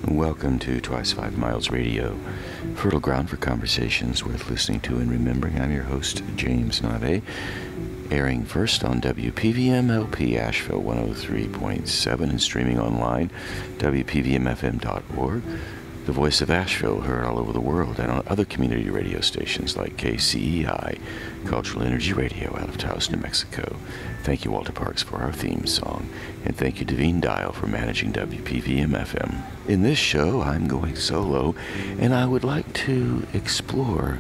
Welcome to Twice 5 Miles Radio, fertile ground for conversations worth listening to and remembering. I'm your host, James Nave, airing first on WPVM LP Asheville 103.7 and streaming online, WPVMFM.org. The Voice of Asheville, heard all over the world, and on other community radio stations like KCEI, Cultural Energy Radio out of Taos, New Mexico. Thank you, Walter Parks, for our theme song, and thank you, Devine Dial, for managing WPVM-FM. In this show, I'm going solo, and I would like to explore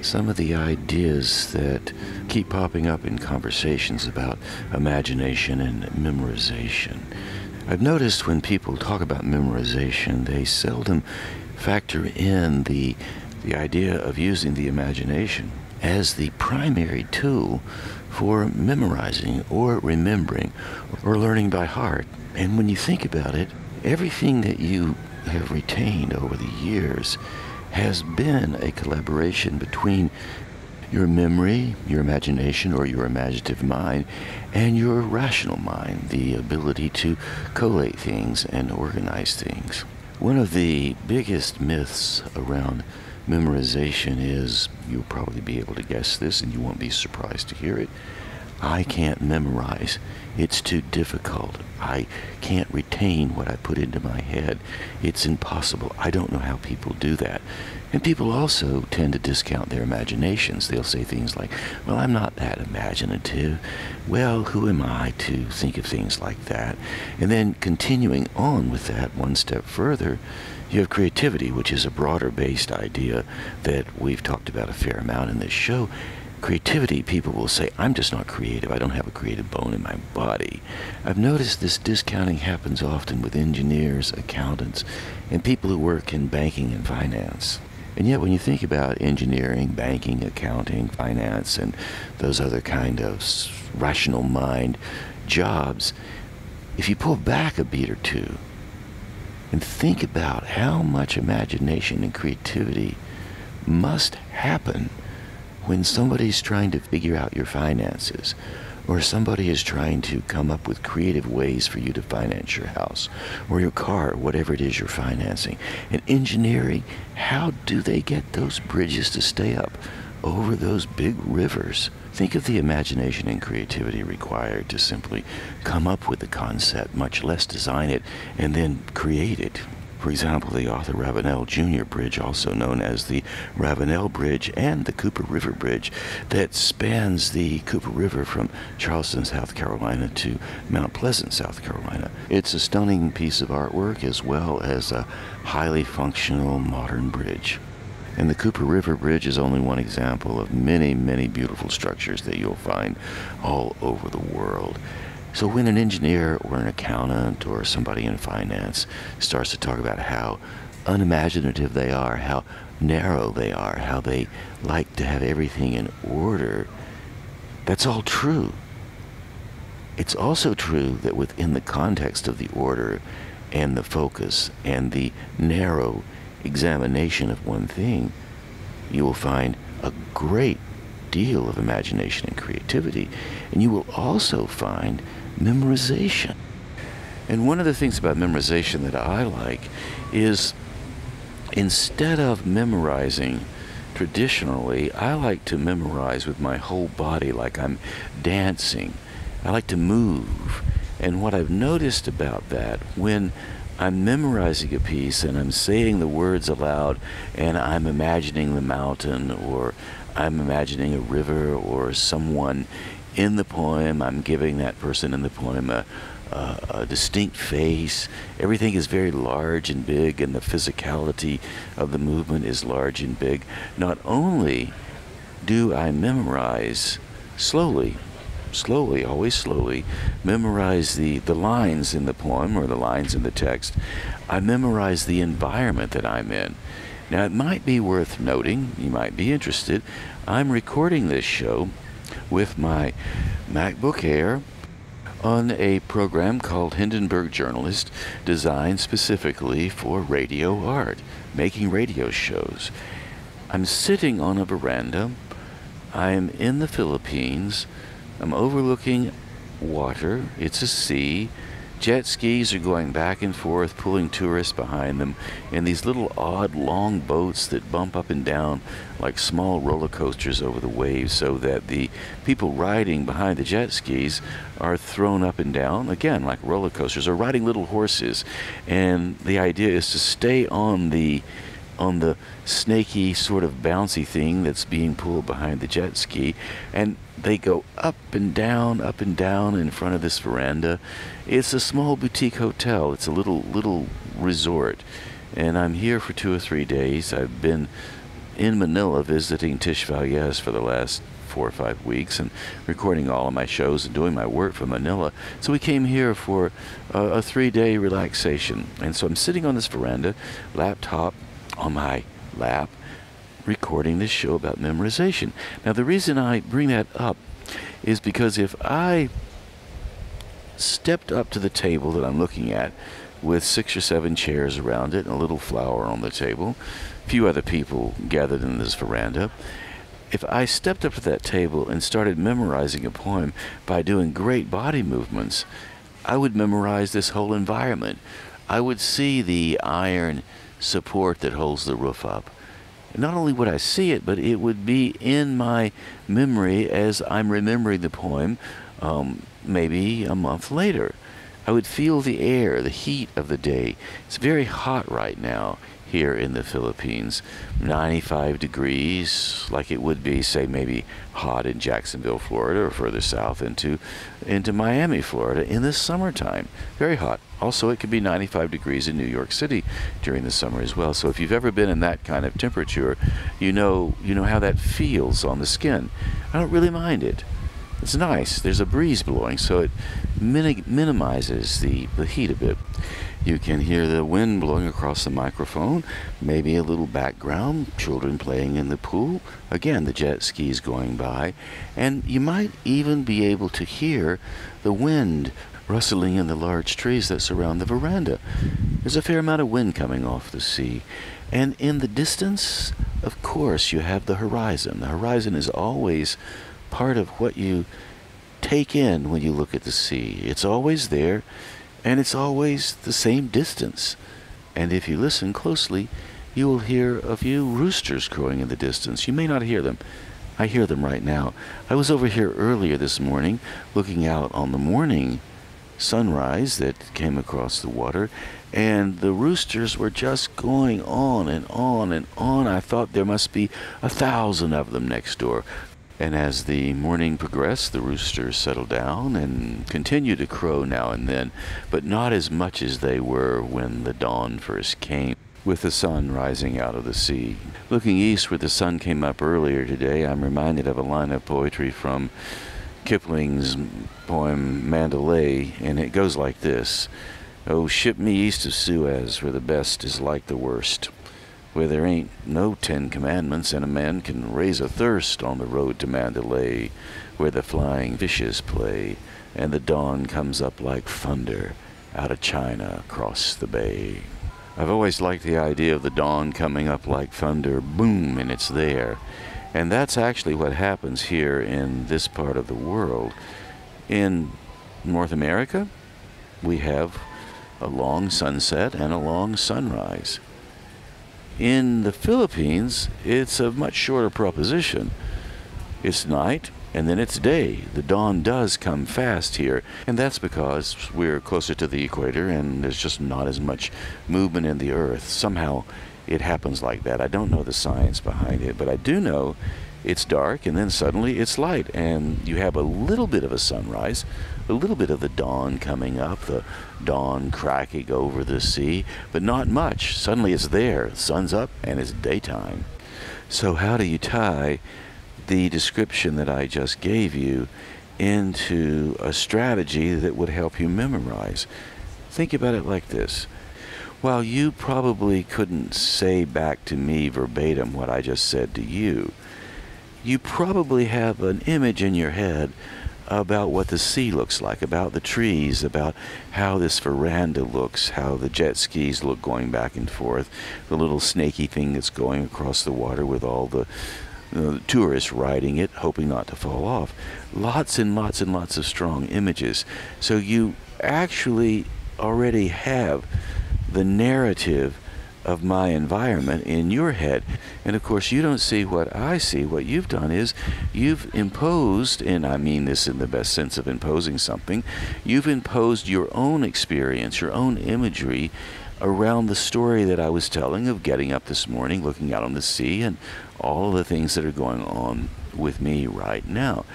some of the ideas that keep popping up in conversations about imagination and memorization. I've noticed when people talk about memorization, they seldom factor in the idea of using the imagination as the primary tool for memorizing or remembering or learning by heart. And when you think about it, everything that you have retained over the years has been a collaboration between your memory, your imagination, or your imaginative mind, and your rational mind, the ability to collate things and organize things. One of the biggest myths around memorization is, you'll probably be able to guess this and you won't be surprised to hear it, I can't memorize. It's too difficult. I can't retain what I put into my head. It's impossible. I don't know how people do that. And people also tend to discount their imaginations. They'll say things like, well, I'm not that imaginative. Well, who am I to think of things like that? And then continuing on with that one step further, you have creativity, which is a broader-based idea that we've talked about a fair amount in this show. Creativity, people will say, I'm just not creative. I don't have a creative bone in my body. I've noticed this discounting happens often with engineers, accountants, and people who work in banking and finance. And yet when you think about engineering, banking, accounting, finance, and those other kind of rational mind jobs, if you pull back a beat or two and think about how much imagination and creativity must happen when somebody's trying to figure out your finances, or somebody is trying to come up with creative ways for you to finance your house, or your car, or whatever it is you're financing. And engineering, how do they get those bridges to stay up over those big rivers? Think of the imagination and creativity required to simply come up with the concept, much less design it, and then create it. For example, the Arthur Ravenel Jr. Bridge, also known as the Ravenel Bridge and the Cooper River Bridge, that spans the Cooper River from Charleston, South Carolina to Mount Pleasant, South Carolina. It's a stunning piece of artwork as well as a highly functional modern bridge. And the Cooper River Bridge is only one example of many, many beautiful structures that you'll find all over the world. So when an engineer or an accountant or somebody in finance starts to talk about how unimaginative they are, how narrow they are, how they like to have everything in order, that's all true. It's also true that within the context of the order and the focus and the narrow examination of one thing, you will find a great deal of imagination and creativity, and you will also find memorization. And one of the things about memorization that I like is, instead of memorizing traditionally, I like to memorize with my whole body, like I'm dancing. I like to move. And what I've noticed about that, when I'm memorizing a piece and I'm saying the words aloud and I'm imagining the mountain, or I'm imagining a river or someone in the poem, I'm giving that person in the poem a distinct face. Everything is very large and big, and the physicality of the movement is large and big. Not only do I memorize slowly, always slowly, memorize the lines in the poem or the lines in the text, I memorize the environment that I'm in. Now, it might be worth noting, you might be interested, I'm recording this show with my MacBook Air on a program called Hindenburg Journalist, designed specifically for radio art, making radio shows. I'm sitting on a veranda. I'm in the Philippines. I'm overlooking water. It's a sea. Jet skis are going back and forth, pulling tourists behind them in these little odd long boats that bump up and down like small roller coasters over the waves, so that the people riding behind the jet skis are thrown up and down, again, like roller coasters, or riding little horses. And the idea is to stay on the snaky sort of bouncy thing that's being pulled behind the jet ski, and they go up and down in front of this veranda. It's a small boutique hotel. It's a little resort, and I'm here for 2 or 3 days. I've been in Manila visiting Tish Valyez for the last 4 or 5 weeks and recording all of my shows and doing my work from Manila. So we came here for a 3-day relaxation, and so I'm sitting on this veranda, laptop on my lap, recording this show about memorization. Now, the reason I bring that up is because if I stepped up to the table that I'm looking at with 6 or 7 chairs around it and a little flower on the table, a few other people gathered in this veranda, if I stepped up to that table and started memorizing a poem by doing great body movements, I would memorize this whole environment. I would see the iron support that holds the roof up. Not only would I see it, but it would be in my memory as I'm remembering the poem, maybe a month later. I would feel the air, the heat of the day. It's very hot right now here in the Philippines, 95 degrees, like it would be, say, maybe hot in Jacksonville, Florida, or further south into Miami, Florida, in the summertime. Very hot. Also, it could be 95 degrees in New York City during the summer as well. So if you've ever been in that kind of temperature, you know how that feels on the skin. I don't really mind it. It's nice. There's a breeze blowing, so it minimizes the heat a bit. You can hear the wind blowing across the microphone, maybe a little background, children playing in the pool, again, the jet skis going by, and you might even be able to hear the wind rustling in the large trees that surround the veranda. There's a fair amount of wind coming off the sea. And in the distance, of course, you have the horizon. The horizon is always part of what you take in when you look at the sea. It's always there, and it's always the same distance. And if you listen closely, you will hear a few roosters crowing in the distance. You may not hear them. I hear them right now. I was over here earlier this morning looking out on the morning sunrise that came across the water, and the roosters were just going on and on and on. I thought there must be 1,000 of them next door. And as the morning progressed, the roosters settled down and continued to crow now and then, but not as much as they were when the dawn first came, with the sun rising out of the sea. Looking east where the sun came up earlier today, I'm reminded of a line of poetry from Kipling's poem Mandalay, and it goes like this. Oh, ship me east of Suez, where the best is like the worst, where there ain't no 10 commandments, and a man can raise a thirst on the road to Mandalay, where the flying fishes play, and the dawn comes up like thunder out of China across the bay. I've always liked the idea of the dawn coming up like thunder, boom, and it's there. And that's actually what happens here in this part of the world. In North America, we have a long sunset and a long sunrise. In the Philippines, it's a much shorter proposition. It's night, and then it's day. The dawn does come fast here, and that's because we're closer to the equator, and there's just not as much movement in the earth. Somehow, it happens like that. I don't know the science behind it, but I do know it's dark, and then suddenly it's light, and you have a little bit of a sunrise, a little bit of the dawn coming up, the dawn cracking over the sea, but not much. Suddenly it's there, the sun's up, and it's daytime. So how do you tie the description that I just gave you into a strategy that would help you memorize? Think about it like this. While you probably couldn't say back to me verbatim what I just said to you, you probably have an image in your head about what the sea looks like, about the trees, about how this veranda looks, how the jet skis look going back and forth, the little snaky thing that's going across the water with all the tourists riding it, hoping not to fall off. Lots and lots and lots of strong images. So you actually already have the narrative of my environment in your head. And of course, you don't see what I see. What you've done is you've imposed, and I mean this in the best sense of imposing something, you've imposed your own experience, your own imagery around the story that I was telling of getting up this morning, looking out on the sea, and all of the things that are going on with me right now.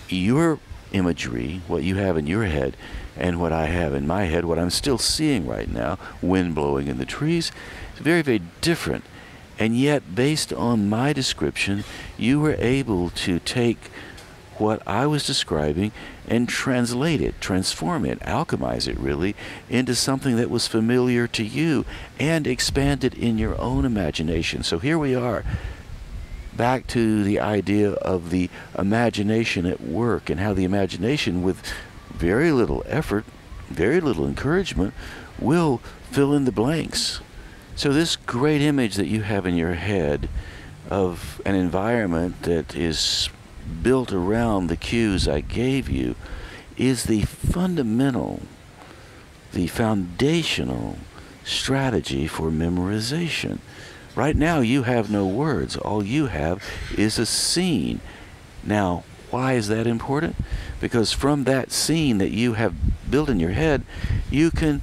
Your imagery, what you have in your head, and what I have in my head, what I'm still seeing right now, wind blowing in the trees, is very, very different. And yet, based on my description, you were able to take what I was describing and translate it, transform it, alchemize it really, into something that was familiar to you and expand it in your own imagination. So here we are, back to the idea of the imagination at work, and how the imagination, with very little effort, very little encouragement, will fill in the blanks. So this great image that you have in your head of an environment that is built around the cues I gave you is the fundamental, the foundational strategy for memorization. Right now you have no words. All you have is a scene. Now, why is that important? Because from that scene that you have built in your head, you can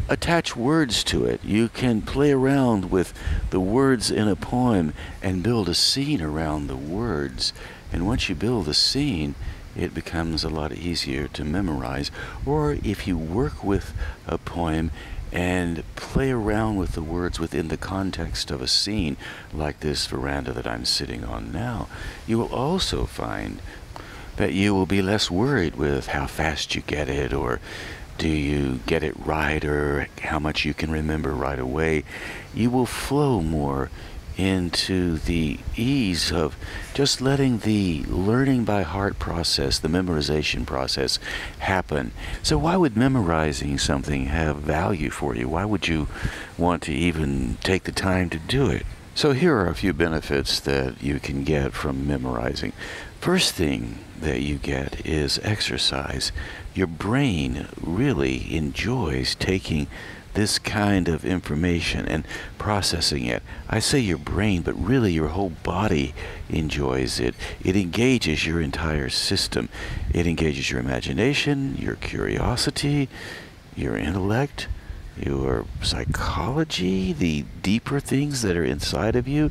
attach words to it. You can play around with the words in a poem and build a scene around the words. And once you build a scene, it becomes a lot easier to memorize. Or if you work with a poem and play around with the words within the context of a scene, like this veranda that I'm sitting on now, you will also find that you will be less worried with how fast you get it, or do you get it right, or how much you can remember right away. You will flow more into the ease of just letting the learning by heart process, the memorization process, happen. So why would memorizing something have value for you? Why would you want to even take the time to do it? So here are a few benefits that you can get from memorizing. First thing that you get is exercise. Your brain really enjoys taking this kind of information and processing it. I say your brain, but really your whole body enjoys it. It engages your entire system. It engages your imagination, your curiosity, your intellect, your psychology, the deeper things that are inside of you.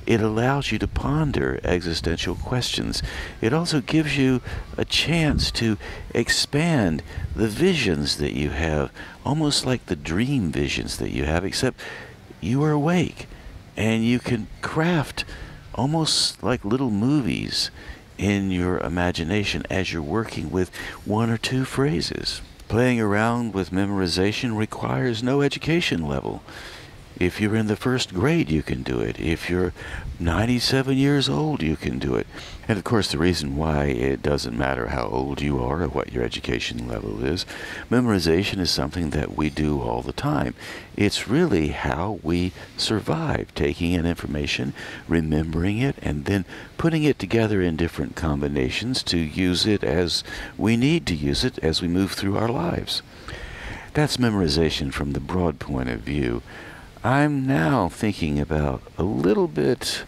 It allows you to ponder existential questions. It also gives you a chance to expand the visions that you have, almost like the dream visions that you have, except you are awake and you can craft almost like little movies in your imagination as you're working with one or two phrases. Playing around with memorization requires no education level. If you're in the first grade, you can do it. If you're 97 years old, you can do it. And of course, the reason why it doesn't matter how old you are or what your education level is, memorization is something that we do all the time. It's really how we survive, taking in information, remembering it, and then putting it together in different combinations to use it as we need to use it as we move through our lives. That's memorization from the broad point of view. I'm now thinking about a little bit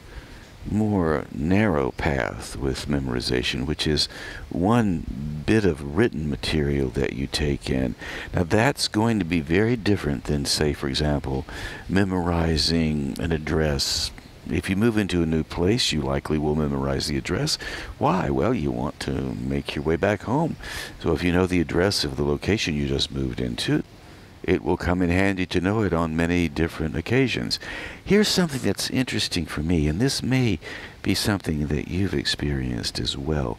more narrow path with memorization, which is one bit of written material that you take in. Now that's going to be very different than, say, for example, memorizing an address. If you move into a new place, you likely will memorize the address. Why? Well, you want to make your way back home. So if you know the address of the location you just moved into, it will come in handy to know it on many different occasions. Here's something that's interesting for me, and this may be something that you've experienced as well.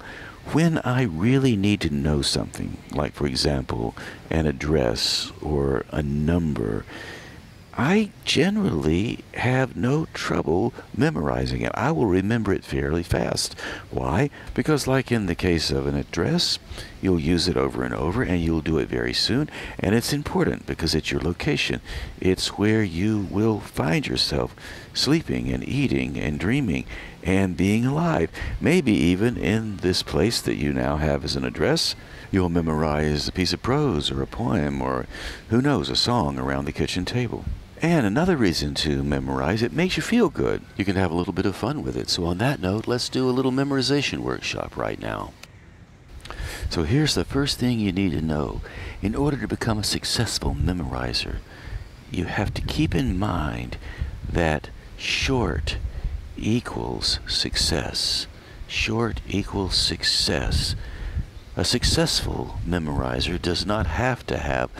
When I really need to know something, like for example, an address or a number, I generally have no trouble memorizing it. I will remember it fairly fast. Why? Because like in the case of an address, you'll use it over and over and you'll do it very soon. And it's important because it's your location. It's where you will find yourself sleeping and eating and dreaming and being alive. Maybe even in this place that you now have as an address, you'll memorize a piece of prose or a poem or, who knows, a song around the kitchen table. And another reason to memorize, it makes you feel good. You can have a little bit of fun with it. So on that note, let's do a little memorization workshop right now. So here's the first thing you need to know. In order to become a successful memorizer, you have to keep in mind that short equals success. Short equals success. A successful memorizer does not have to have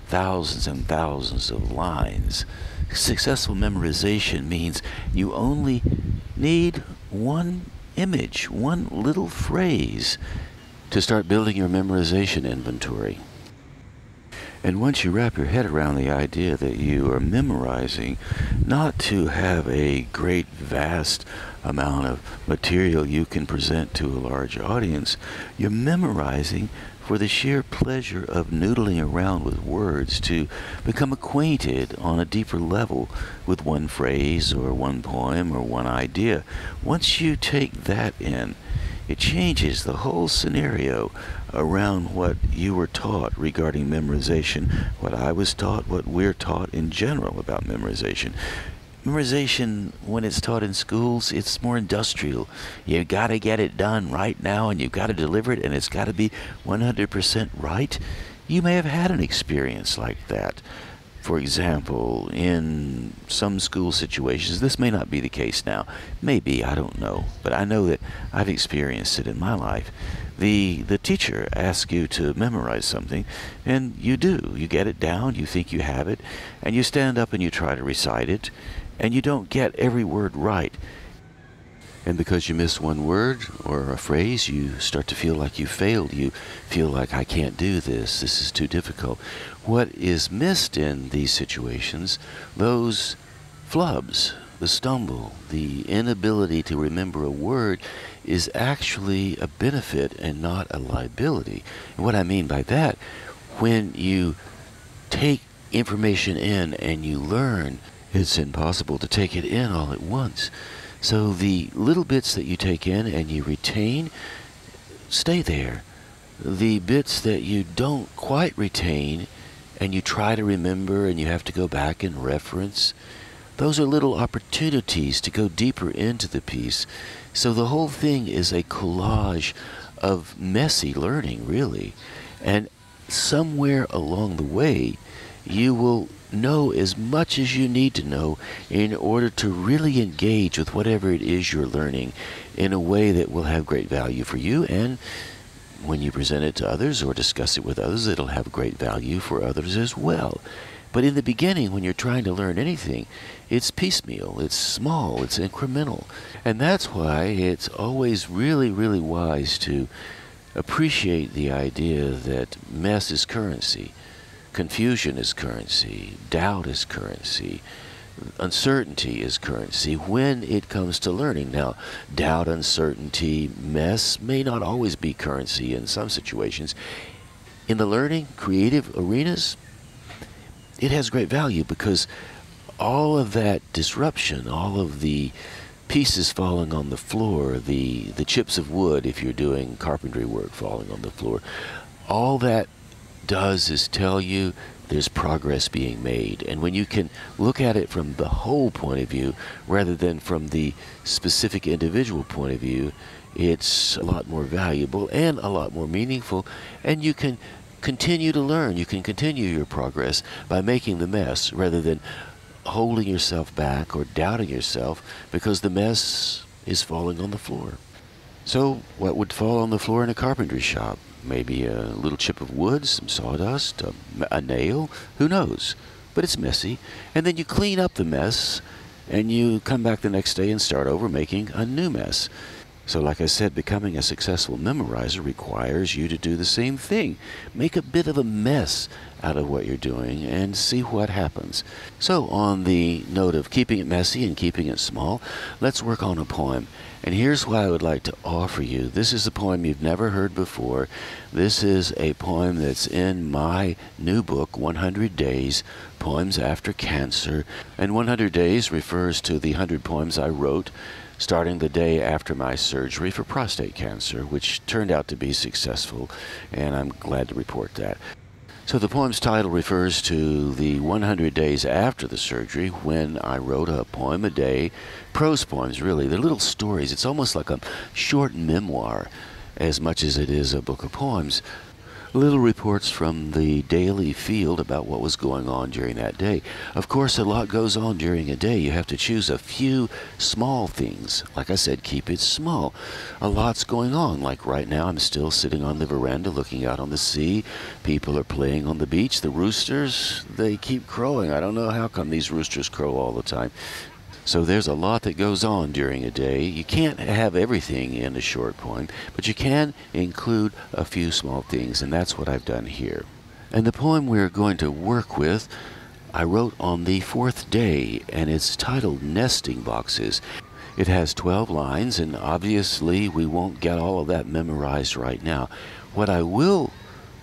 thousands and thousands of lines. Successful memorization means you only need one image, one little phrase to start building your memorization inventory. And once you wrap your head around the idea that you are memorizing not to have a great vast amount of material you can present to a large audience, you're memorizing for the sheer pleasure of noodling around with words to become acquainted on a deeper level with one phrase or one poem or one idea. Once you take that in, it changes the whole scenario around what you were taught regarding memorization, what I was taught, what we're taught in general about memorization. Memorization, when it's taught in schools, it's more industrial. You got to get it done right now, and you've got to deliver it, and it's got to be 100% right. You may have had an experience like that. For example, in some school situations, this may not be the case now. Maybe, I don't know. But I know that I've experienced it in my life. The teacher asks you to memorize something, and you do. You get it down, you think you have it, and you stand up and you try to recite it, and you don't get every word right. And because you miss one word or a phrase, you start to feel like you failed. You feel like, I can't do this. This is too difficult. What is missed in these situations, those flubs, the stumble, the inability to remember a word, is actually a benefit and not a liability. And what I mean by that, when you take information in and you learn, it's impossible to take it in all at once. So the little bits that you take in and you retain, stay there. The bits that you don't quite retain and you try to remember and you have to go back and reference, those are little opportunities to go deeper into the piece. So the whole thing is a collage of messy learning, really. And somewhere along the way, you will know as much as you need to know in order to really engage with whatever it is you're learning in a way that will have great value for you, and when you present it to others or discuss it with others, it'll have great value for others as well. But in the beginning, when you're trying to learn anything, it's piecemeal, it's small, it's incremental. And that's why it's always really, really wise to appreciate the idea that mess is currency. Confusion is currency, doubt is currency, uncertainty is currency when it comes to learning. Now, doubt, uncertainty, mess may not always be currency in some situations. In the learning, creative arenas, it has great value because all of that disruption, all of the pieces falling on the floor, the chips of wood, if you're doing carpentry work falling on the floor, all that does is tell you there's progress being made. And when you can look at it from the whole point of view rather than from the specific individual point of view, it's a lot more valuable and a lot more meaningful, and you can continue to learn. You can continue your progress by making the mess rather than holding yourself back or doubting yourself because the mess is falling on the floor. So what would fall on the floor in a carpentry shop? Maybe a little chip of wood, some sawdust, a nail, who knows? But it's messy. And then you clean up the mess, and you come back the next day and start over making a new mess. So like I said, becoming a successful memorizer requires you to do the same thing. Make a bit of a mess out of what you're doing and see what happens. So on the note of keeping it messy and keeping it small, let's work on a poem. And here's what I would like to offer you. This is a poem you've never heard before. This is a poem that's in my new book, 100 Days, Poems After Cancer. And 100 Days refers to the 100 poems I wrote starting the day after my surgery for prostate cancer, which turned out to be successful, and I'm glad to report that. So the poem's title refers to the 100 days after the surgery when I wrote a poem a day, prose poems really. They're little stories. It's almost like a short memoir as much as it is a book of poems. Little reports from the daily field about what was going on during that day. Of course, a lot goes on during a day. You have to choose a few small things. Like I said, keep it small. A lot's going on. Like right now, I'm still sitting on the veranda looking out on the sea. People are playing on the beach. The roosters, they keep crowing. I don't know how come these roosters crow all the time. So there's a lot that goes on during a day. You can't have everything in a short poem, but you can include a few small things, and that's what I've done here. And the poem we're going to work with, I wrote on the 4th day, and it's titled Nesting Boxes. It has 12 lines, and obviously we won't get all of that memorized right now. What I will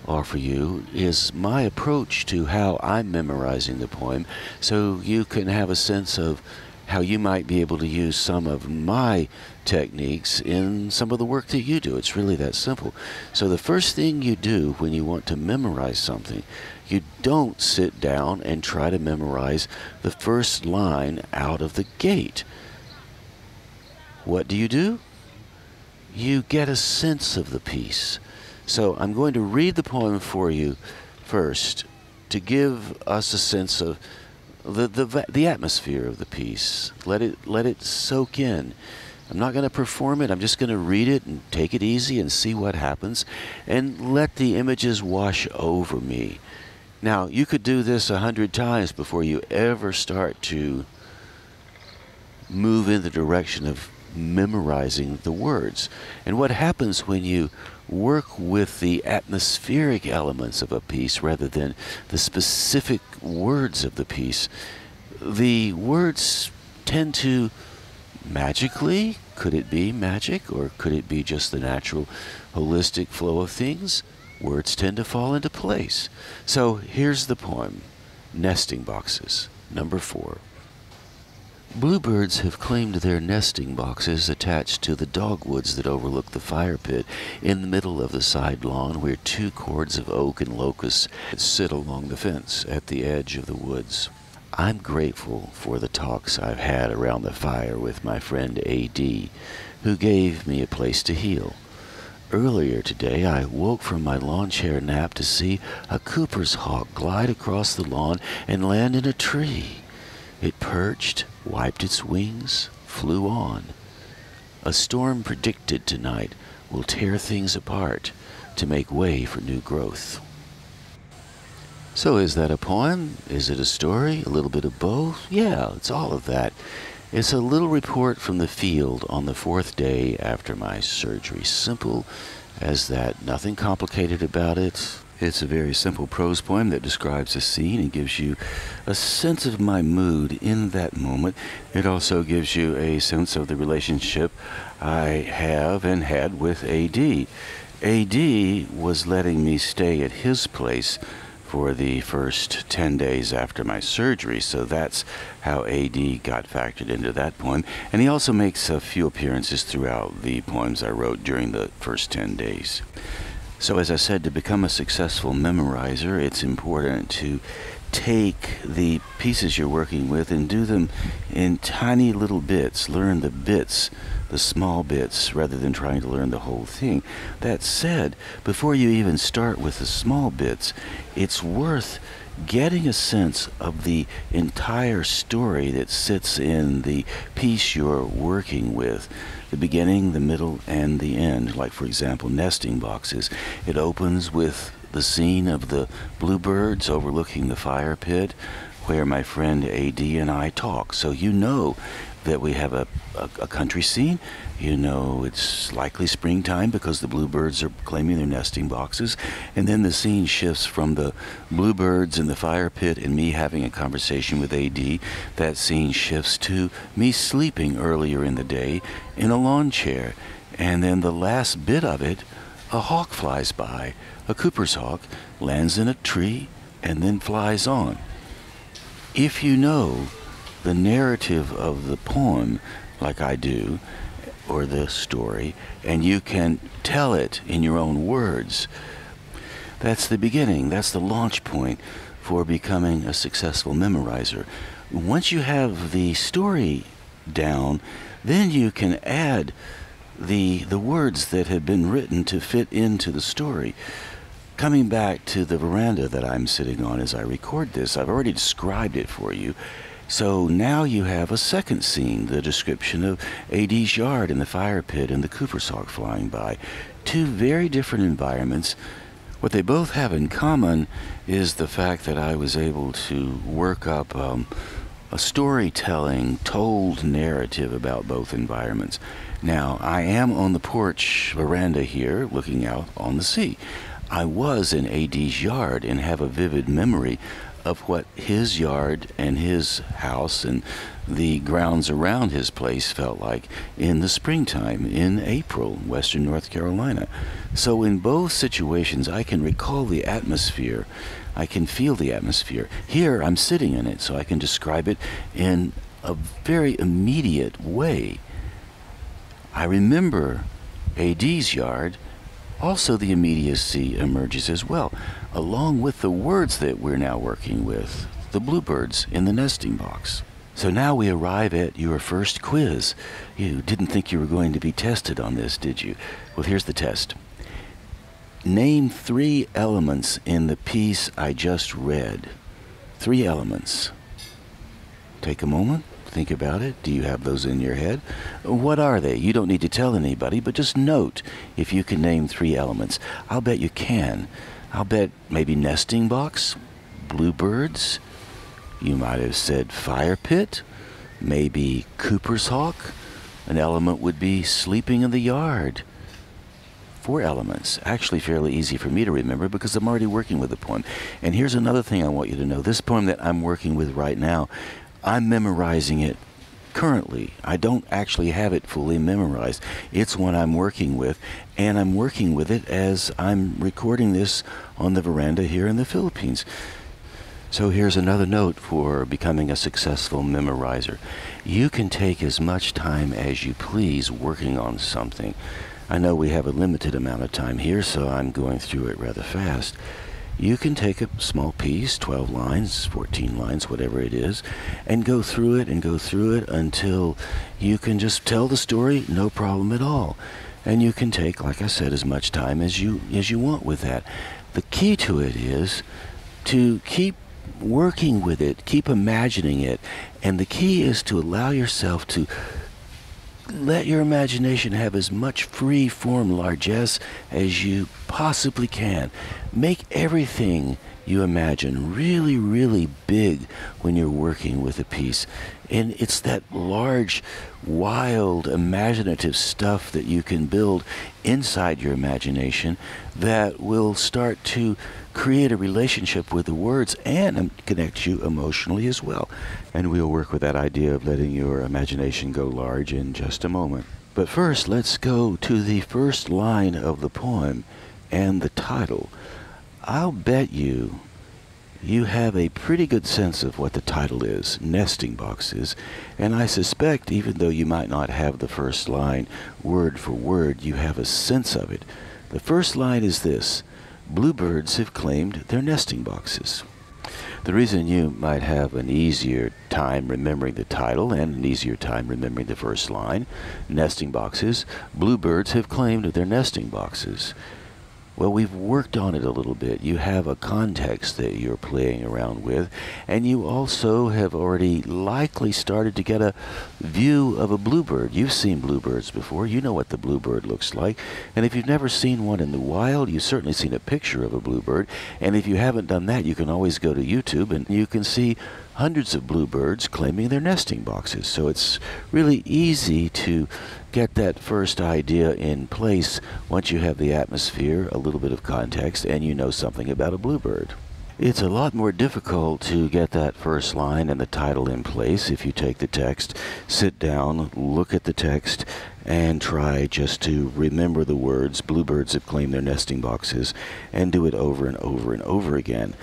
offer you is my approach to how I'm memorizing the poem, so you can have a sense of how you might be able to use some of my techniques in some of the work that you do. It's really that simple. So the first thing you do when you want to memorize something, you don't sit down and try to memorize the first line out of the gate. What do? You get a sense of the piece. So I'm going to read the poem for you first to give us a sense of the atmosphere of the piece. Let it soak in. I'm not going to perform it. I'm just going to read it and take it easy and see what happens and let the images wash over me. Now, you could do this 100 times before you ever start to move in the direction of memorizing the words. And what happens when you work with the atmospheric elements of a piece rather than the specific words of the piece, the words tend to magically, could it be magic, or could it be just the natural holistic flow of things? Words tend to fall into place. So here's the poem, Nesting Boxes, number 4. Bluebirds have claimed their nesting boxes attached to the dogwoods that overlook the fire pit in the middle of the side lawn where 2 cords of oak and locust sit along the fence at the edge of the woods. I'm grateful for the talks I've had around the fire with my friend A.D., who gave me a place to heal. Earlier today, I woke from my lawn chair nap to see a Cooper's hawk glide across the lawn and land in a tree. It perched, wiped its wings, flew on. A storm predicted tonight will tear things apart to make way for new growth. So is that a poem? Is it a story? A little bit of both? Yeah, it's all of that. It's a little report from the field on the 4th day after my surgery. Simple as that. Nothing complicated about it. It's a very simple prose poem that describes a scene and gives you a sense of my mood in that moment. It also gives you a sense of the relationship I have and had with A.D. A.D. was letting me stay at his place for the first 10 days after my surgery, so that's how A.D. got factored into that poem. And he also makes a few appearances throughout the poems I wrote during the first 10 days. So as I said, to become a successful memorizer, it's important to take the pieces you're working with and do them in tiny little bits. Learn the bits, the small bits, rather than trying to learn the whole thing. That said, before you even start with the small bits, it's worth getting a sense of the entire story that sits in the piece you're working with. The beginning, the middle, and the end. Like, for example, Nesting Boxes. It opens with the scene of the Bluebirds overlooking the fire pit where my friend A.D. and I talk. So you know that we have a country scene. You know it's likely springtime because the bluebirds are claiming their nesting boxes. And then the scene shifts from the bluebirds in the fire pit and me having a conversation with AD. That scene shifts to me sleeping earlier in the day in a lawn chair. And then the last bit of it, a hawk flies by. A Cooper's hawk lands in a tree and then flies on. If you know the narrative of the poem, like I do, or the story, and you can tell it in your own words, that's the beginning, that's the launch point for becoming a successful memorizer. Once you have the story down, then you can add the words that have been written to fit into the story. Coming back to the veranda that I'm sitting on as I record this, I've already described it for you. So now you have a second scene, the description of AD's yard and the fire pit and the Cooper's hawk flying by. Two very different environments. What they both have in common is the fact that I was able to work up a storytelling, told narrative about both environments. Now, I am on the porch veranda here, looking out on the sea. I was in AD's yard and have a vivid memory of what his yard and his house and the grounds around his place felt like in the springtime in April, Western North Carolina. So in both situations, I can recall the atmosphere. I can feel the atmosphere. Here, I'm sitting in it, so I can describe it in a very immediate way. I remember AD's yard. Also, the immediacy emerges as well, along with the words that we're now working with, the bluebirds in the nesting box. So now we arrive at your first quiz. You didn't think you were going to be tested on this, did you? Well, here's the test. Name 3 elements in the piece I just read. 3 elements. Take a moment. Think about it. Do you have those in your head? What are they? You don't need to tell anybody, but just note if you can name 3 elements. I'll bet you can. I'll bet maybe nesting box, bluebirds. You might have said fire pit, maybe Cooper's hawk. An element would be sleeping in the yard. 4 elements. Actually fairly easy for me to remember because I'm already working with the poem. And here's another thing I want you to know. This poem that I'm working with right now, I'm memorizing it currently. I don't actually have it fully memorized. It's one I'm working with, and I'm working with it as I'm recording this on the veranda here in the Philippines. So here's another note for becoming a successful memorizer. You can take as much time as you please working on something. I know we have a limited amount of time here, so I'm going through it rather fast. You can take a small piece, 12 lines, 14 lines, whatever it is, and go through it until you can just tell the story, no problem at all. And you can take, like I said, as much time as you want with that. The key to it is to keep working with it, keep imagining it, and the key is to allow yourself to let your imagination have as much free-form largesse as you possibly can. Make everything you imagine really, really big when you're working with a piece. And it's that large, wild, imaginative stuff that you can build inside your imagination that will start to create a relationship with the words and connect you emotionally as well. And we'll work with that idea of letting your imagination go large in just a moment. But first, let's go to the first line of the poem and the title. I'll bet you have a pretty good sense of what the title is, nesting boxes, and I suspect even though you might not have the first line word for word, you have a sense of it. The first line is this: bluebirds have claimed their nesting boxes. The reason you might have an easier time remembering the title and an easier time remembering the first line, nesting boxes, bluebirds have claimed their nesting boxes. Well, we've worked on it a little bit. You have a context that you're playing around with, and you also have already likely started to get a view of a bluebird. You've seen bluebirds before. You know what the bluebird looks like. And if you've never seen one in the wild, you've certainly seen a picture of a bluebird. And if you haven't done that, you can always go to YouTube and you can see hundreds of bluebirds claiming their nesting boxes. So it's really easy to get that first idea in place once you have the atmosphere, a little bit of context, and you know something about a bluebird. It's a lot more difficult to get that first line and the title in place if you take the text, sit down, look at the text, and try just to remember the words, bluebirds have claimed their nesting boxes, and do it over and over and over again.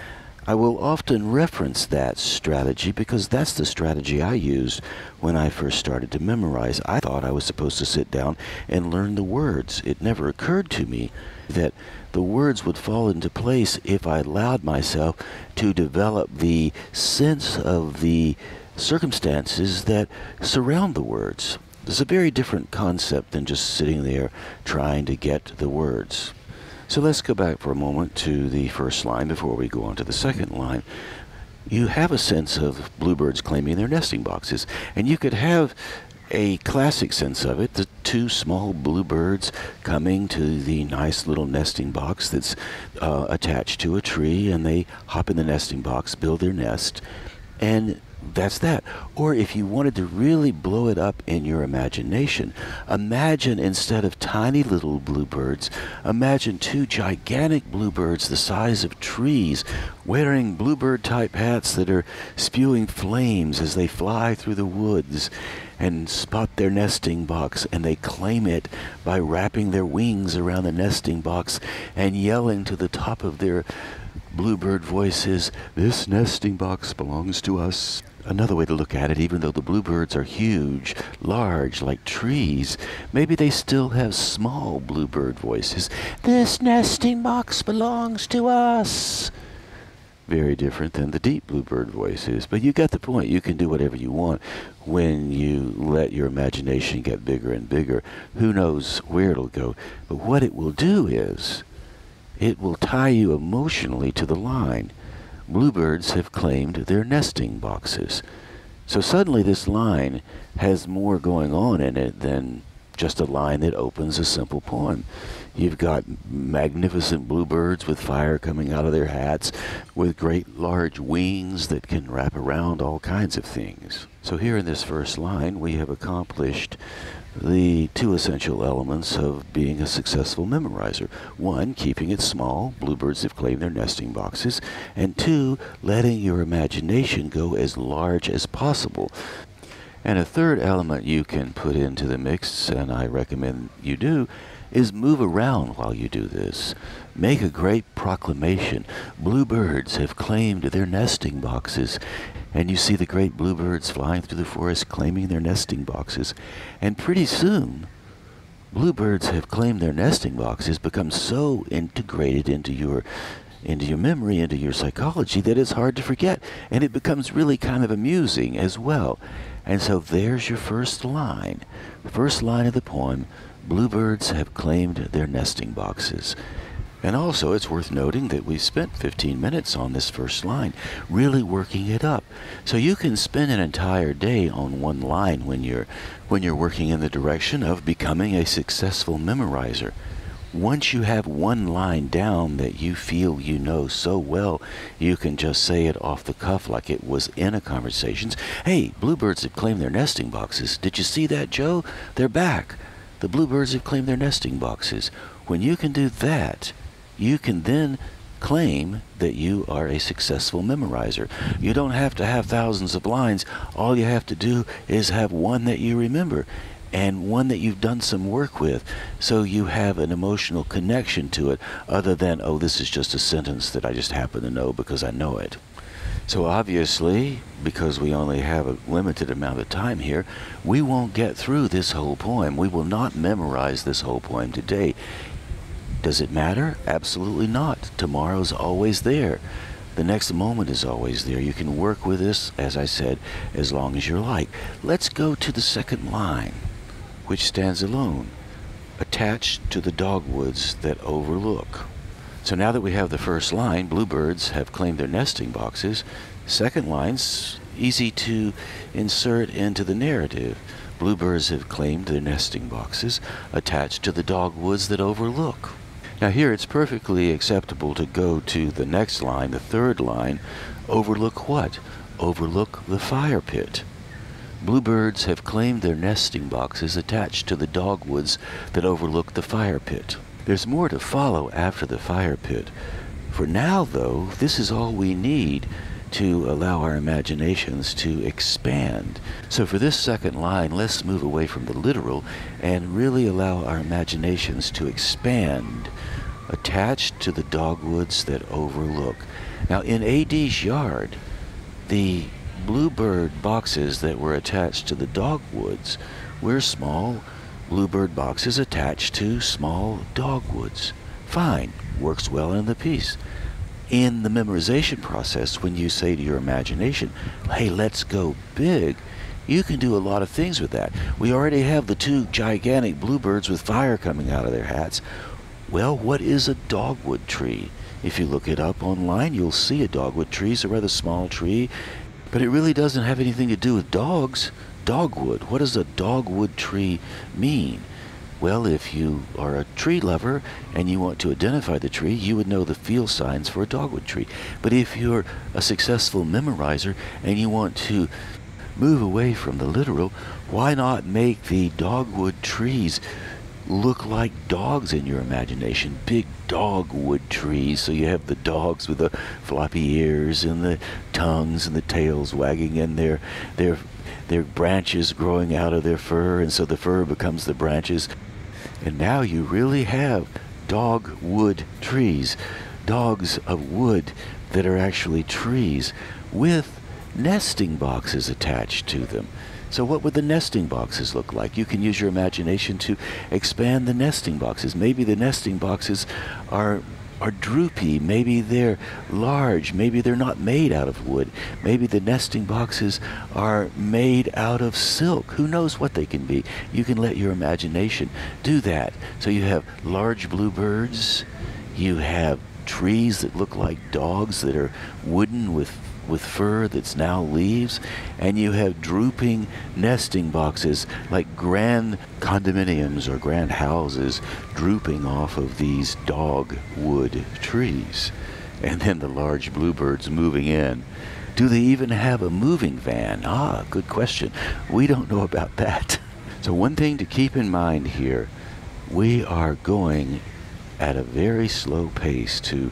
I will often reference that strategy because that's the strategy I used when I first started to memorize. I thought I was supposed to sit down and learn the words. It never occurred to me that the words would fall into place if I allowed myself to develop the sense of the circumstances that surround the words. It's a very different concept than just sitting there trying to get the words. So let's go back for a moment to the first line before we go on to the second line. You have a sense of bluebirds claiming their nesting boxes, and you could have a classic sense of it, the two small bluebirds coming to the nice little nesting box that's attached to a tree, and they hop in the nesting box, build their nest, and that's that. Or if you wanted to really blow it up in your imagination, imagine instead of tiny little bluebirds, imagine two gigantic bluebirds the size of trees wearing bluebird-type hats that are spewing flames as they fly through the woods and spot their nesting box, and they claim it by wrapping their wings around the nesting box and yelling to the top of their bluebird voices, "This nesting box belongs to us." Another way to look at it, even though the bluebirds are huge, large, like trees, maybe they still have small bluebird voices. "This nesting box belongs to us." Very different than the deep bluebird voices. But you get the point. You can do whatever you want when you let your imagination get bigger and bigger. Who knows where it'll go? But what it will do is, it will tie you emotionally to the line. Bluebirds have claimed their nesting boxes. So suddenly this line has more going on in it than just a line that opens a simple poem. You've got magnificent bluebirds with fire coming out of their hats, with great large wings that can wrap around all kinds of things. So here in this first line, we have accomplished the two essential elements of being a successful memorizer. One, keeping it small. Bluebirds have claimed their nesting boxes. And two, letting your imagination go as large as possible. And a third element you can put into the mix, and I recommend you do, is move around while you do this. Make a great proclamation. Bluebirds have claimed their nesting boxes. And you see the great bluebirds flying through the forest claiming their nesting boxes. And pretty soon, bluebirds have claimed their nesting boxes become so integrated into your memory, into your psychology, that it's hard to forget. And it becomes really kind of amusing as well. And so there's your first line. First line of the poem, bluebirds have claimed their nesting boxes. And also, it's worth noting that we spent 15 minutes on this first line, really working it up. So you can spend an entire day on one line when you're working in the direction of becoming a successful memorizer. Once you have one line down that you feel you know so well, you can just say it off the cuff like it was in a conversation. "Hey, bluebirds have claimed their nesting boxes. Did you see that, Joe? They're back. The bluebirds have claimed their nesting boxes." When you can do that, you can then claim that you are a successful memorizer. You don't have to have thousands of lines. All you have to do is have one that you remember and one that you've done some work with, so you have an emotional connection to it other than, oh, this is just a sentence that I just happen to know because I know it. So obviously, because we only have a limited amount of time here, we won't get through this whole poem. We will not memorize this whole poem today. Does it matter? Absolutely not. Tomorrow's always there. The next moment is always there. You can work with this, as I said, as long as you like. Let's go to the second line, which stands alone, attached to the dogwoods that overlook. So now that we have the first line, bluebirds have claimed their nesting boxes, second line's easy to insert into the narrative. Bluebirds have claimed their nesting boxes, attached to the dogwoods that overlook. Now here it's perfectly acceptable to go to the next line, the third line. Overlook what? overlook the fire pit. Bluebirds have claimed their nesting boxes attached to the dogwoods that overlook the fire pit. There's more to follow after the fire pit. For now, though, this is all we need to allow our imaginations to expand. So for this second line, let's move away from the literal and really allow our imaginations to expand, attached to the dogwoods that overlook. Now, in A.D.'s yard, the bluebird boxes that were attached to the dogwoods were small bluebird boxes attached to small dogwoods. Fine, works well in the piece. In the memorization process, when you say to your imagination, hey, let's go big, you can do a lot of things with that. We already have the two gigantic bluebirds with fire coming out of their hats. Well, what is a dogwood tree? If you look it up online, you'll see a dogwood tree is a rather small tree, but it really doesn't have anything to do with dogs. Dogwood. What does a dogwood tree mean? Well, if you are a tree lover and you want to identify the tree, you would know the field signs for a dogwood tree. But if you're a successful memorizer and you want to move away from the literal, why not make the dogwood trees look like dogs in your imagination? Big dogwood trees, so you have the dogs with the floppy ears and the tongues and the tails wagging and their branches growing out of their fur, and so the fur becomes the branches. And now you really have dogwood trees, dogs of wood that are actually trees with nesting boxes attached to them. So what would the nesting boxes look like? You can use your imagination to expand the nesting boxes. Maybe the nesting boxes are droopy, maybe they're large, maybe they're not made out of wood, maybe the nesting boxes are made out of silk. Who knows what they can be? You can let your imagination do that. So you have large bluebirds, you have trees that look like dogs that are wooden with fur that's now leaves, and you have drooping nesting boxes like grand condominiums or grand houses drooping off of these dogwood trees. And then the large bluebirds moving in. Do they even have a moving van? Ah, good question. We don't know about that. So one thing to keep in mind here, we are going at a very slow pace to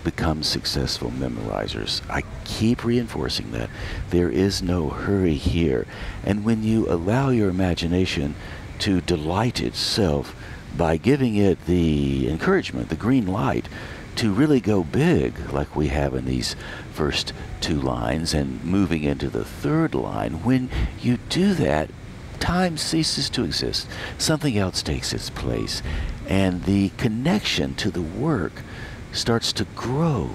become successful memorizers. I keep reinforcing that. There is no hurry here. And when you allow your imagination to delight itself by giving it the encouragement, the green light, to really go big, like we have in these first two lines, and moving into the third line, when you do that, time ceases to exist. Something else takes its place, and the connection to the work starts to grow.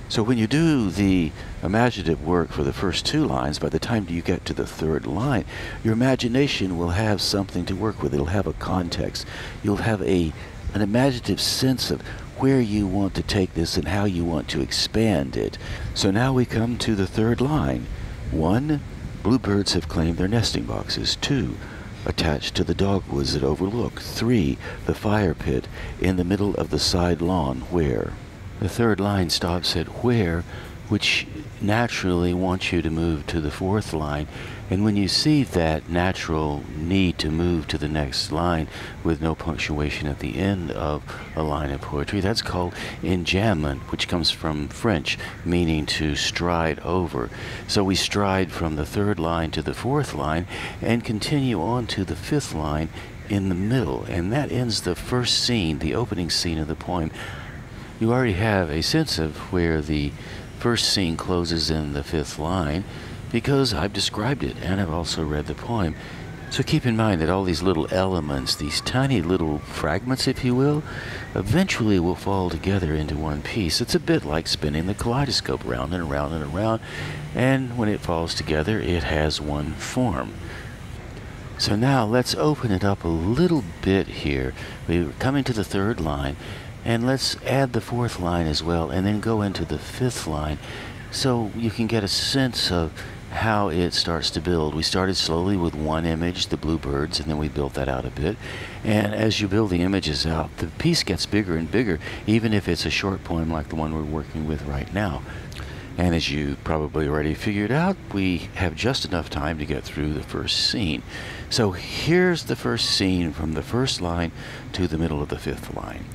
So when you do the imaginative work for the first two lines, by the time you get to the third line, your imagination will have something to work with. It'll have a context. You'll have an imaginative sense of where you want to take this and how you want to expand it. So now we come to the third line. 1, bluebirds have claimed their nesting boxes. 2, attached to the dogwoods that overlook. 3, the fire pit in the middle of the side lawn where. The third line stops at where, which naturally wants you to move to the fourth line. And when you see that natural need to move to the next line with no punctuation at the end of a line of poetry, that's called enjambment, which comes from French, meaning to stride over. So we stride from the third line to the fourth line and continue on to the fifth line in the middle. And that ends the first scene, the opening scene of the poem. You already have a sense of where the first scene closes in the fifth line, because I've described it and I've also read the poem. So keep in mind that all these little elements, these tiny little fragments, if you will, eventually will fall together into one piece. It's a bit like spinning the kaleidoscope round and around and around, and when it falls together, it has one form. So now let's open it up a little bit here. We're coming to the third line, and let's add the fourth line as well, and then go into the fifth line, so you can get a sense of how it starts to build. We started slowly with one image, the bluebirds, and then we built that out a bit. And as you build the images out, the piece gets bigger and bigger, even if it's a short poem like the one we're working with right now. And as you probably already figured out, we have just enough time to get through the first scene. So here's the first scene from the first line to the middle of the fifth line.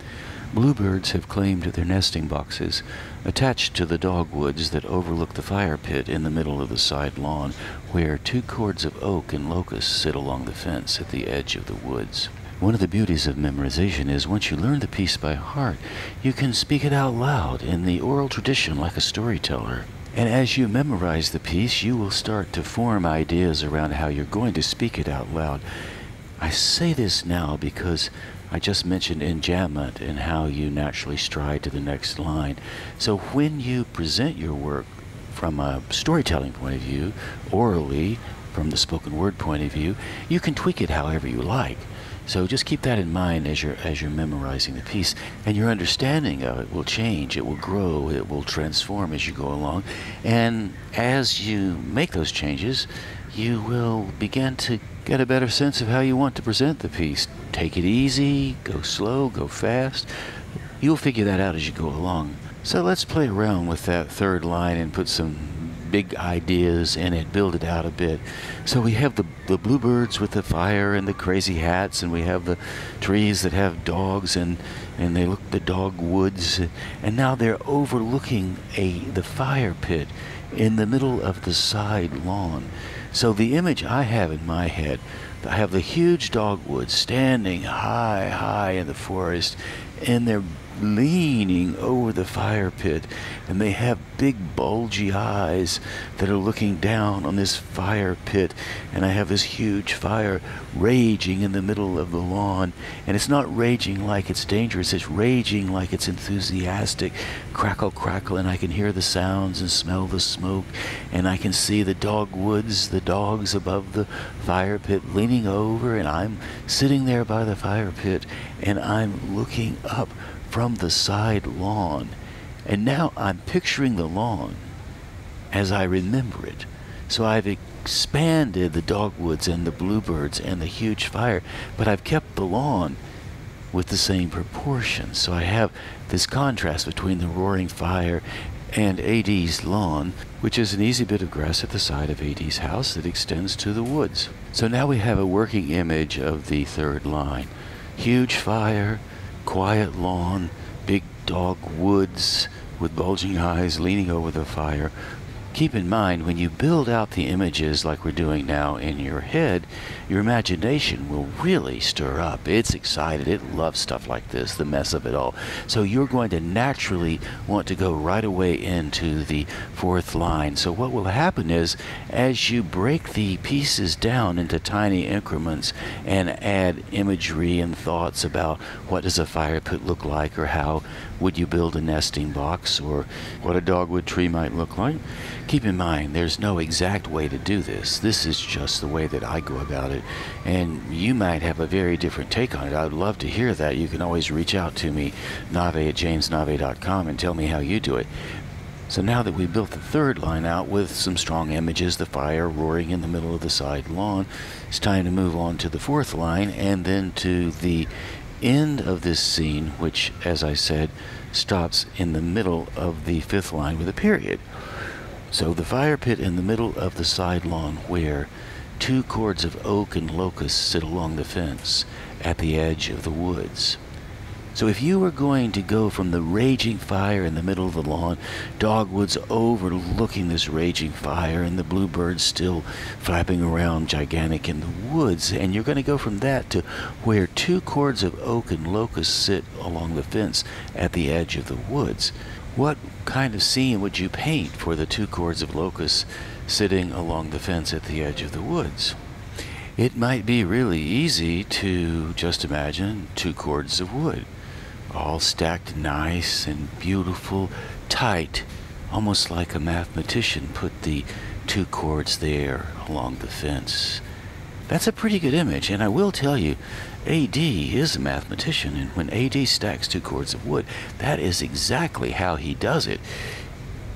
Bluebirds have claimed their nesting boxes attached to the dogwoods that overlook the fire pit in the middle of the side lawn, where 2 cords of oak and locust sit along the fence at the edge of the woods. One of the beauties of memorization is once you learn the piece by heart, you can speak it out loud in the oral tradition like a storyteller. And as you memorize the piece, you will start to form ideas around how you're going to speak it out loud. I say this now because I just mentioned enjambment and how you naturally stride to the next line. So when you present your work from a storytelling point of view, orally, from the spoken word point of view, you can tweak it however you like. So just keep that in mind as you're memorizing the piece, and your understanding of it will change, it will grow, it will transform as you go along. And as you make those changes, you will begin to get a better sense of how you want to present the piece. Take it easy, go slow, go fast. You'll figure that out as you go along. So let's play around with that third line and put some big ideas in it, build it out a bit. So we have the bluebirds with the fire and the crazy hats, and we have the trees that have dogs, and they look the dogwoods, and now they're overlooking the fire pit in the middle of the side lawn. So the image I have in my head, I have the huge dogwoods standing high in the forest, and they're leaning over the fire pit, and they have big bulgy eyes that are looking down on this fire pit, and I have this huge fire raging in the middle of the lawn, and it's not raging like it's dangerous, it's raging like it's enthusiastic. Crackle, crackle, and I can hear the sounds and smell the smoke, and I can see the dogwoods, the dogs above the fire pit leaning over, and I'm sitting there by the fire pit, and I'm looking up from the side lawn. And now I'm picturing the lawn as I remember it. So I've expanded the dogwoods and the bluebirds and the huge fire, but I've kept the lawn with the same proportions. So I have this contrast between the roaring fire and AD's lawn, which is an easy bit of grass at the side of AD's house that extends to the woods. So now we have a working image of the third line. Huge fire, quiet lawn, big dogwoods with bulging eyes leaning over the fire. Keep in mind, when you build out the images like we're doing now in your head, your imagination will really stir up. It's excited. It loves stuff like this, the mess of it all. So you're going to naturally want to go right away into the fourth line. So what will happen is, as you break the pieces down into tiny increments and add imagery and thoughts about what does a fire pit look like, or how would you build a nesting box, or what a dogwood tree might look like, keep in mind, there's no exact way to do this. This is just the way that I go about it. And you might have a very different take on it. I would love to hear that. You can always reach out to me, Navé at jamesnave.com, and tell me how you do it. So now that we built the third line out with some strong images, the fire roaring in the middle of the side lawn, it's time to move on to the fourth line, and then to the end of this scene, which, as I said, stops in the middle of the fifth line with a period. So the fire pit in the middle of the side lawn, where 2 cords of oak and locust sit along the fence at the edge of the woods. So if you were going to go from the raging fire in the middle of the lawn, dogwoods overlooking this raging fire, and the bluebirds still flapping around gigantic in the woods, and you're going to go from that to where 2 cords of oak and locust sit along the fence at the edge of the woods, what kind of scene would you paint for the 2 cords of locusts sitting along the fence at the edge of the woods? It might be really easy to just imagine 2 cords of wood, all stacked nice and beautiful, tight, almost like a mathematician put the 2 cords there along the fence. That's a pretty good image, and I will tell you, AD is a mathematician, and when AD stacks 2 cords of wood, that is exactly how he does it.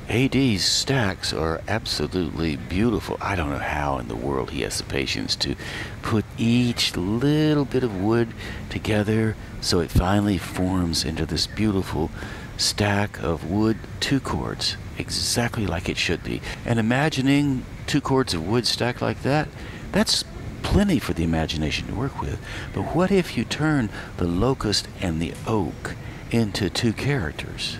AD's stacks are absolutely beautiful. I don't know how in the world he has the patience to put each little bit of wood together so it finally forms into this beautiful stack of wood, 2 chords, exactly like it should be. And imagining 2 chords of wood stacked like that, that's plenty for the imagination to work with. But what if you turn the locust and the oak into 2 characters?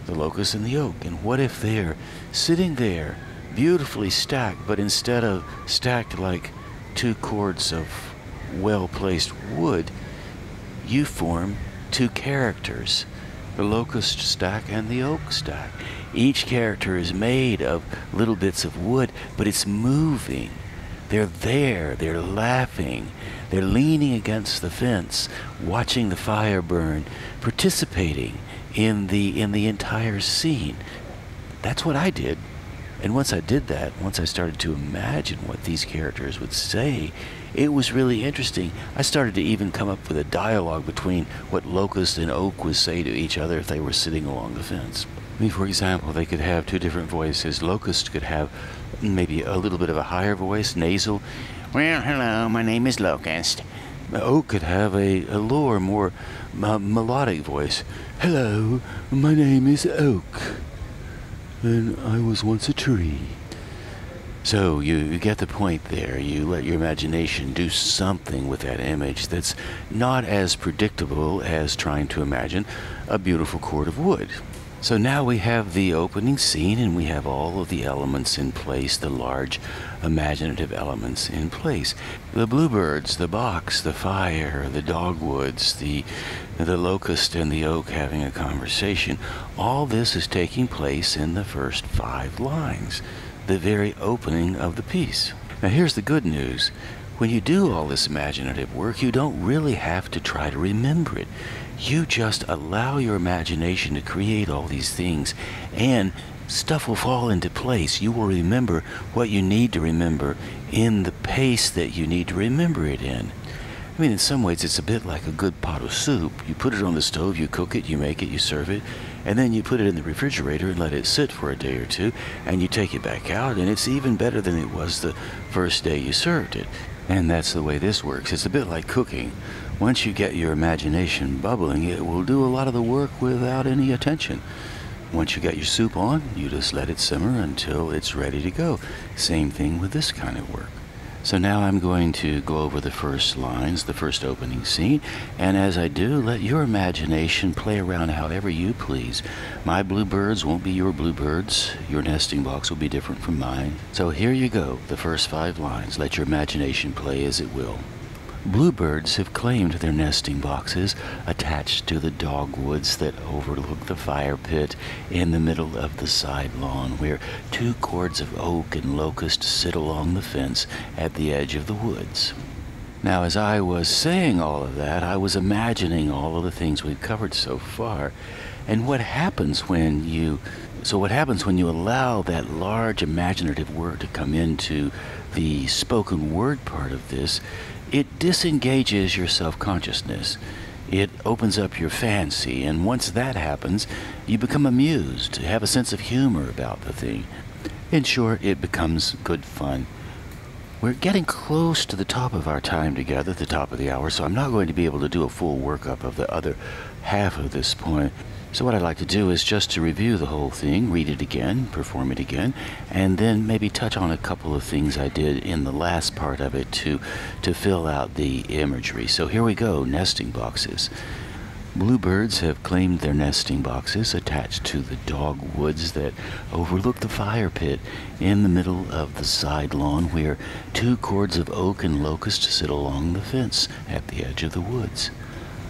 The locust and the oak. And what if they're sitting there, beautifully stacked, but instead of stacked like 2 chords of well-placed wood, you form 2 characters, the locust stack and the oak stack. Each character is made of little bits of wood, but it's moving. They're there, they're laughing, they're leaning against the fence, watching the fire burn, participating in the entire scene. That's what I did. And once I did that, once I started to imagine what these characters would say, it was really interesting. I started to even come up with a dialogue between what locust and oak would say to each other if they were sitting along the fence. I mean, for example, they could have 2 different voices. Locust could have maybe a little bit of a higher voice, nasal. Well, hello, my name is Locust. Oak could have a lower, more melodic voice. Hello, my name is Oak, and I was once a tree. So you get the point there. You let your imagination do something with that image that's not as predictable as trying to imagine a beautiful cord of wood. So now we have the opening scene, and we have all of the elements in place, the large imaginative elements in place. The bluebirds, the box, the fire, the dogwoods, the locust and the oak having a conversation. All this is taking place in the first 5 lines, the very opening of the piece. Now here's the good news. When you do all this imaginative work, you don't really have to try to remember it. You just allow your imagination to create all these things, and stuff will fall into place. You will remember what you need to remember in the pace that you need to remember it in. I mean, in some ways, it's a bit like a good pot of soup. You put it on the stove, you cook it, you make it, you serve it, and then you put it in the refrigerator and let it sit for a day or 2, and you take it back out, and it's even better than it was the first day you served it. And that's the way this works. It's a bit like cooking. Once you get your imagination bubbling, it will do a lot of the work without any attention. Once you get your soup on, you just let it simmer until it's ready to go. Same thing with this kind of work. So now I'm going to go over the first lines, the first opening scene, and as I do, let your imagination play around however you please. My bluebirds won't be your bluebirds. Your nesting box will be different from mine. So here you go, the first 5 lines. Let your imagination play as it will. Bluebirds have claimed their nesting boxes attached to the dogwoods that overlook the fire pit in the middle of the side lawn, where 2 cords of oak and locust sit along the fence at the edge of the woods. Now, as I was saying all of that, I was imagining all of the things we've covered so far. And what happens when you allow that large imaginative work to come into the spoken word part of this, it disengages your self-consciousness. It opens up your fancy, and once that happens, you become amused, have a sense of humor about the thing. In short, it becomes good fun. We're getting close to the top of our time together, the top of the hour, so I'm not going to be able to do a full workup of the other half of this point. So what I'd like to do is just to review the whole thing, read it again, perform it again, and then maybe touch on a couple of things I did in the last part of it to fill out the imagery. So here we go, nesting boxes. Bluebirds have claimed their nesting boxes attached to the dogwoods that overlook the fire pit in the middle of the side lawn, where 2 cords of oak and locust sit along the fence at the edge of the woods.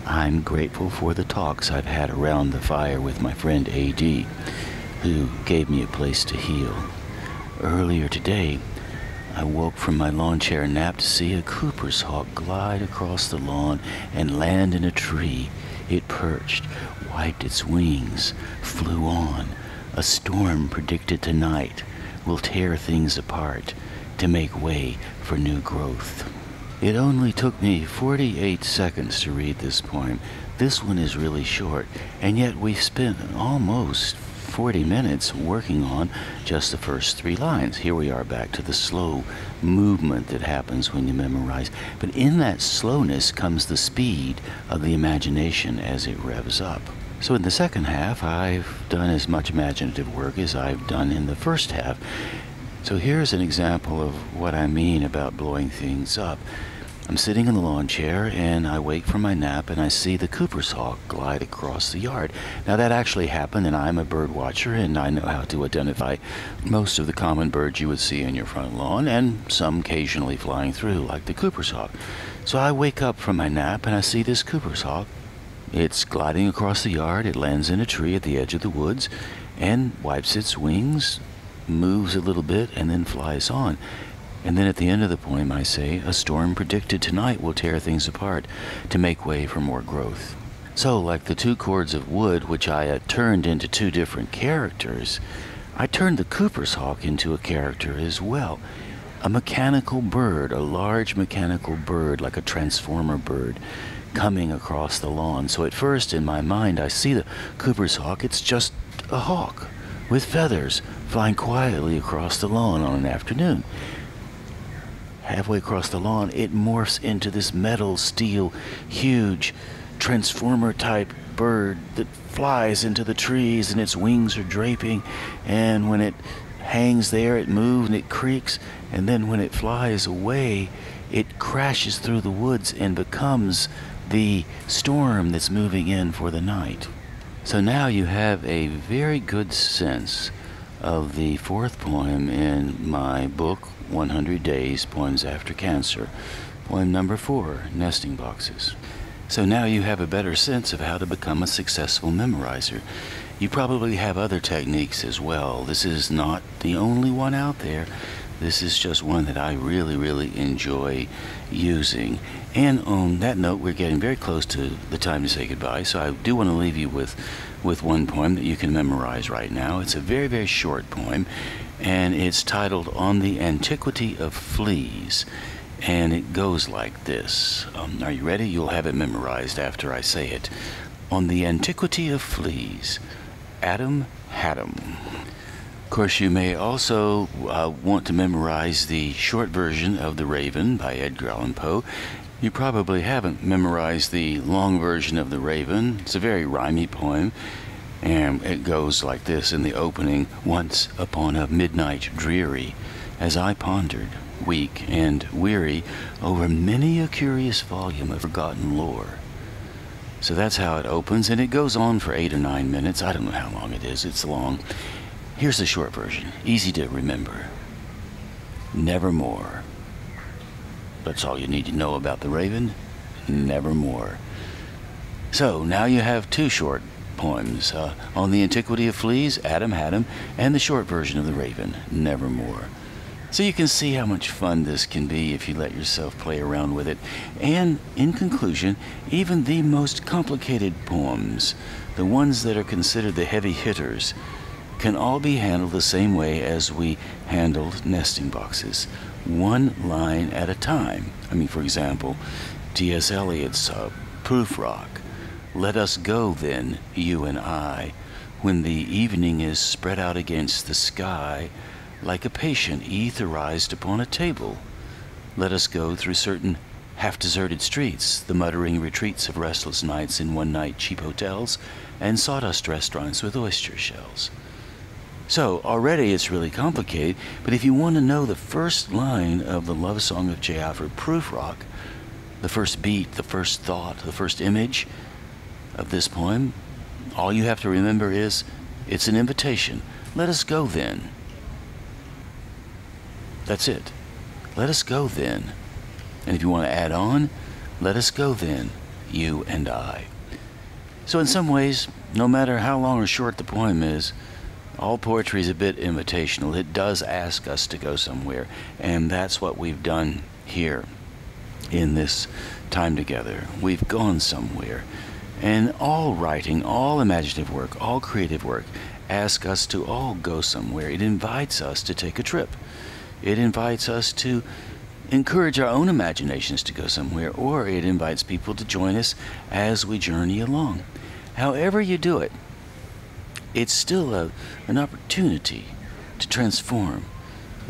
I'm grateful for the talks I've had around the fire with my friend A.D., who gave me a place to heal. Earlier today, I woke from my lawn chair nap to see a Cooper's hawk glide across the lawn and land in a tree. It perched, wiped its wings, flew on. A storm predicted tonight will tear things apart to make way for new growth. It only took me 48 seconds to read this poem. This one is really short, and yet we've spent almost 40 minutes working on just the first 3 lines. Here we are back to the slow movement that happens when you memorize. But in that slowness comes the speed of the imagination as it revs up. So in the second half, I've done as much imaginative work as I've done in the first half. So here's an example of what I mean about blowing things up. I'm sitting in the lawn chair, and I wake from my nap, and I see the Cooper's hawk glide across the yard. Now that actually happened, and I'm a bird watcher, and I know how to identify most of the common birds you would see in your front lawn, and some occasionally flying through, like the Cooper's hawk. So I wake up from my nap, and I see this Cooper's hawk. It's gliding across the yard. It lands in a tree at the edge of the woods and wipes its wings, moves a little bit, and then flies on. And then at the end of the poem I say, a storm predicted tonight will tear things apart to make way for more growth. So like the two cords of wood which I had turned into two different characters, I turned the Cooper's hawk into a character as well. A mechanical bird, a large mechanical bird, like a transformer bird, coming across the lawn. So at first in my mind I see the Cooper's hawk. It's just a hawk with feathers flying quietly across the lawn on an afternoon. Halfway across the lawn, it morphs into this metal, steel, huge transformer type bird that flies into the trees, and its wings are draping, and when it hangs there it moves and it creaks, and then when it flies away it crashes through the woods and becomes the storm that's moving in for the night. So now you have a very good sense of the fourth poem in my book, 100 Days, Poems After Cancer. Poem number 4, Nesting Boxes. So now you have a better sense of how to become a successful memorizer. You probably have other techniques as well. This is not the only one out there. This is just one that I really enjoy using. And on that note, we're getting very close to the time to say goodbye, so I do want to leave you with one poem that you can memorize right now. It's a very short poem, and it's titled On the Antiquity of Fleas, and it goes like this. Are you ready? You'll have it memorized after I say it. On the Antiquity of Fleas, Adam had 'em. Of course, you may also want to memorize the short version of The Raven by Edgar Allan Poe. You probably haven't memorized the long version of The Raven. It's a very rhymey poem, and it goes like this in the opening. Once upon a midnight dreary, as I pondered, weak and weary, over many a curious volume of forgotten lore. So that's how it opens, and it goes on for 8 or 9 minutes. I don't know how long it is. It's long. Here's the short version, easy to remember. Nevermore. That's all you need to know about the Raven. Nevermore. So now you have 2 short poems. On the Antiquity of Fleas, Adam had 'em, and the short version of the Raven, Nevermore. So you can see how much fun this can be if you let yourself play around with it. And in conclusion, even the most complicated poems, the ones that are considered the heavy hitters, can all be handled the same way as we handled nesting boxes, one line at a time. I mean, for example, T.S. Eliot's Proof Rock. Let us go then, you and I, when the evening is spread out against the sky, like a patient etherized upon a table. Let us go through certain half-deserted streets, the muttering retreats of restless nights in one-night cheap hotels, and sawdust restaurants with oyster shells. So, already it's really complicated, but if you want to know the first line of the love song of J. Alfred Prufrock, the first beat, the first thought, the first image of this poem, all you have to remember is, it's an invitation. Let us go then. That's it. Let us go then. And if you want to add on, let us go then, you and I. So in some ways, no matter how long or short the poem is, all poetry is a bit invitational. It does ask us to go somewhere, and that's what we've done here in this time together. We've gone somewhere. And all writing, all imaginative work, all creative work asks us to all go somewhere. It invites us to take a trip. It invites us to encourage our own imaginations to go somewhere, or it invites people to join us as we journey along. However you do it, it's still an opportunity to transform.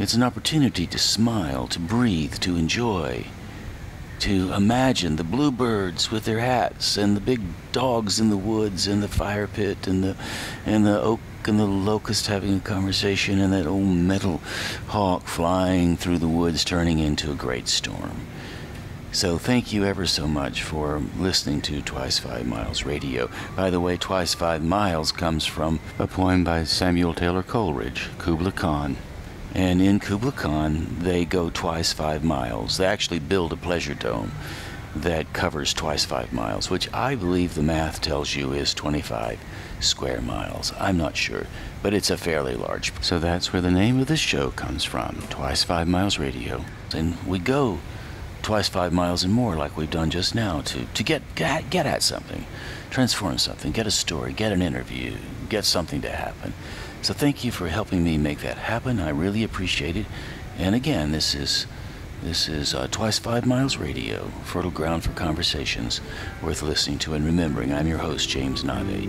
It's an opportunity to smile, to breathe, to enjoy. to imagine the bluebirds with their hats and the big dogs in the woods and the fire pit and the oak and the locust having a conversation and that old metal hawk flying through the woods turning into a great storm. So thank you ever so much for listening to Twice 5 Miles Radio. By the way, Twice 5 Miles comes from a poem by Samuel Taylor Coleridge, Kubla Khan. And in Kubla Khan, they go twice 5 miles. They actually build a pleasure dome that covers twice 5 miles, which I believe the math tells you is 25 square miles. I'm not sure, but it's a fairly large. So that's where the name of this show comes from, Twice 5 Miles Radio. And we go twice 5 miles and more, like we've done just now, to get at something, transform something, get a story, get an interview, get something to happen. So thank you for helping me make that happen. I really appreciate it. And again, this is Twice 5 Miles Radio, fertile ground for conversations worth listening to and remembering. I'm your host, James Nave,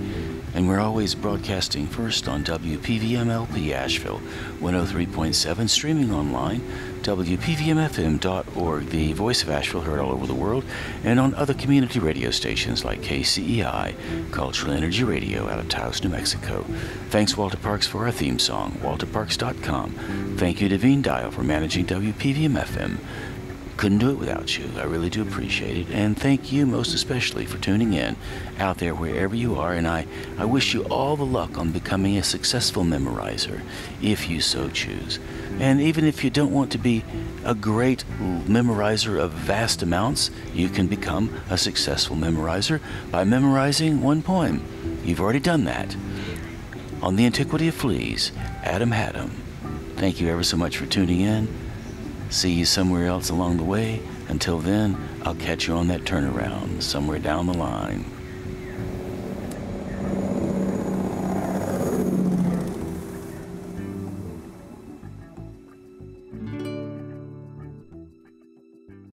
and we're always broadcasting first on WPVM-LP Asheville 103.7, streaming online, WPVMFM.org, the voice of Asheville heard all over the world, and on other community radio stations like KCEI, Cultural Energy Radio out of Taos, New Mexico. Thanks, Walter Parks, for our theme song, walterparks.com. Thank you to Veen Dial for managing WPVM-FM. Couldn't do it without you. I really do appreciate it. And thank you most especially for tuning in out there wherever you are. And I wish you all the luck on becoming a successful memorizer, if you so choose. And even if you don't want to be a great memorizer of vast amounts, you can become a successful memorizer by memorizing one poem. You've already done that. On the Antiquity of Fleas, Adam Haddam. Thank you ever so much for tuning in. See you somewhere else along the way. Until then, I'll catch you on that turnaround somewhere down the line.